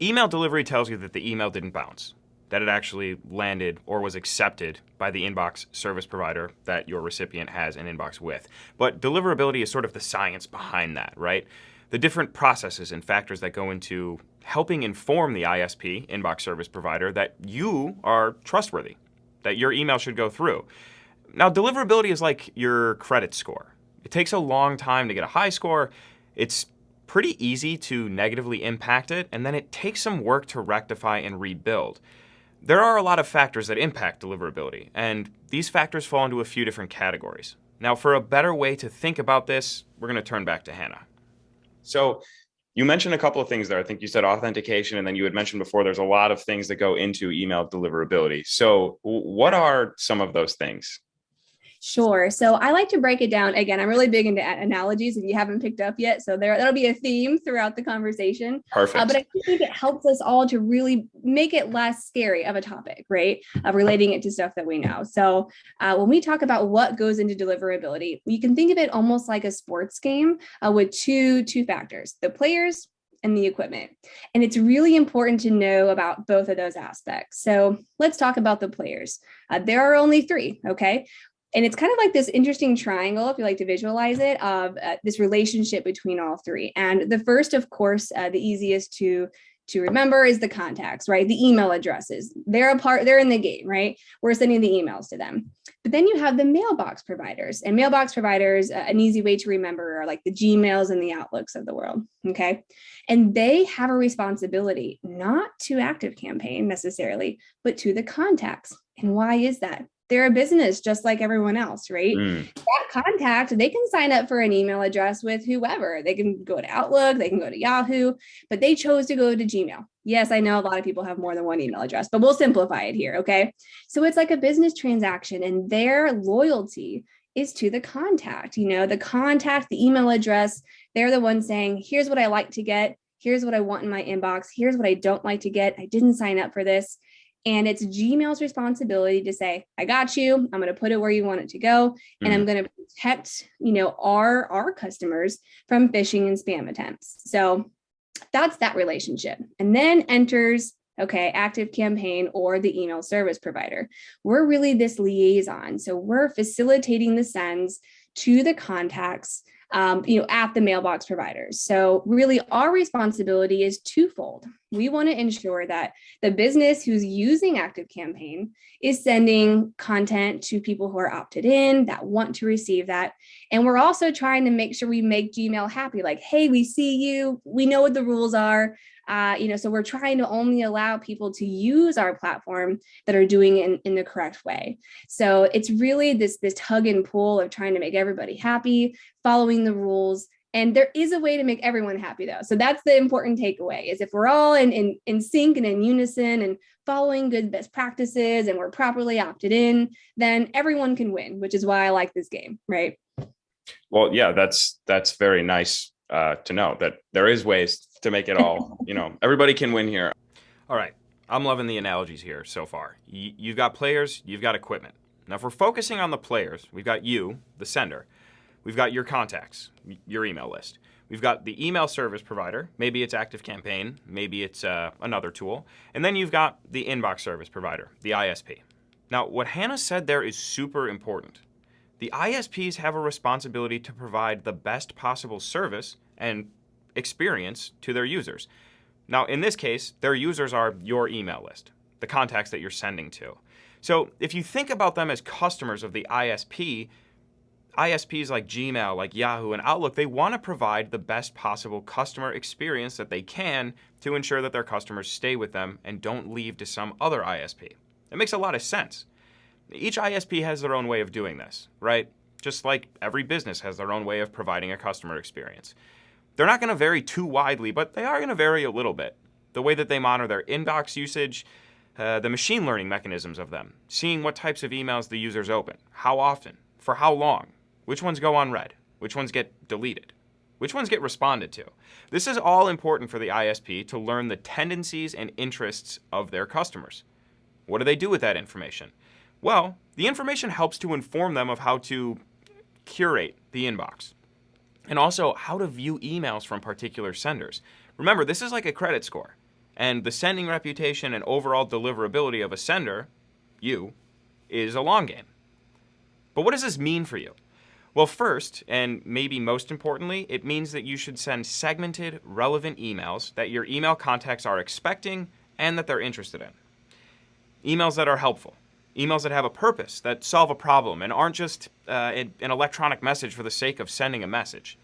email delivery tells you that the email didn't bounce, that it actually landed or was accepted by the inbox service provider that your recipient has an inbox with. But deliverability is sort of the science behind that, right? The different processes and factors that go into helping inform the ISP, inbox service provider, that you are trustworthy, that your email should go through. Now, deliverability is like your credit score. It takes a long time to get a high score. It's pretty easy to negatively impact it, and then it takes some work to rectify and rebuild. There are a lot of factors that impact deliverability, and these factors fall into a few different categories. Now, for a better way to think about this, we're going to turn back to Hannah. So you mentioned a couple of things there. I think you said authentication, and then you had mentioned before there's a lot of things that go into email deliverability. So what are some of those things? Sure. So I like to break it down. Again, I'm really big into analogies if you haven't picked up yet. So that'll be a theme throughout the conversation. Perfect. But I think it helps us all to really make it less scary of a topic, right? Of relating it to stuff that we know. So when we talk about what goes into deliverability, you can think of it almost like a sports game with two factors, the players and the equipment. And it's really important to know about both of those aspects. So let's talk about the players. There are only three, okay? And it's kind of like this interesting triangle, if you like to visualize it, of this relationship between all three. And the first, of course, the easiest to remember is the contacts, right? The email addresses. They're in the game, right? We're sending the emails to them. But then you have the mailbox providers. And mailbox providers, an easy way to remember are like the Gmails and the Outlooks of the world, okay? And they have a responsibility, not to ActiveCampaign necessarily, but to the contacts. And why is that? They're a business just like everyone else, right? That contact, they can sign up for an email address with whoever. They can go to Outlook, they can go to Yahoo, but they chose to go to Gmail. Yes, I know a lot of people have more than one email address, but we'll simplify it here, okay? So it's like a business transaction, and their loyalty is to the contact. The contact, the email address, they're the ones saying, here's what I like to get, here's what I want in my inbox, here's what I don't like to get, I didn't sign up for this. And it's Gmail's responsibility to say, I got you. I'm going to put it where you want it to go. And I'm going to protect, our customers from phishing and spam attempts. So that's that relationship. And then enters, ActiveCampaign or the email service provider. We're really this liaison. So we're facilitating the sends to the contacts at the mailbox providers. So really our responsibility is twofold. We want to ensure that the business who's using ActiveCampaign is sending content to people who are opted in, that want to receive that. And we're also trying to make sure we make Gmail happy, like, hey, we see you, we know what the rules are. So we're trying to only allow people to use our platform that are doing it in the correct way. So it's really this tug and pull of trying to make everybody happy, following the rules. And there is a way to make everyone happy, though. So that's the important takeaway, is if we're all in sync and in unison and following good best practices and we're properly opted in, then everyone can win, which is why I like this game, right? Well, yeah, that's very nice to know that there is ways to make it all, everybody can win here. All right. I'm loving the analogies here so far. You've got players, you've got equipment. Now, if we're focusing on the players, we've got you, the sender. We've got your contacts, your email list. We've got the email service provider. Maybe it's ActiveCampaign. Maybe it's another tool. And then you've got the inbox service provider, the ISP. Now, what Hannah said there is super important. The ISPs have a responsibility to provide the best possible service and experience to their users. Now, in this case, their users are your email list, the contacts that you're sending to. So if you think about them as customers of the ISP, ISPs like Gmail, like Yahoo, and Outlook, they want to provide the best possible customer experience that they can to ensure that their customers stay with them and don't leave to some other ISP. It makes a lot of sense. Each ISP has their own way of doing this, right? Just like every business has their own way of providing a customer experience. They're not going to vary too widely, but they are going to vary a little bit. The way that they monitor their inbox usage, the machine learning mechanisms of them, seeing what types of emails the users open, how often, for how long, which ones go unread, which ones get deleted, which ones get responded to. This is all important for the ISP to learn the tendencies and interests of their customers. What do they do with that information? Well, the information helps to inform them of how to curate the inbox and also how to view emails from particular senders. Remember, this is like a credit score. And the sending reputation and overall deliverability of a sender, you, is a long game. But what does this mean for you? Well, first, and maybe most importantly, it means that you should send segmented, relevant emails that your email contacts are expecting and that they're interested in. Emails that are helpful. Emails that have a purpose, that solve a problem, and aren't just an electronic message for the sake of sending a message.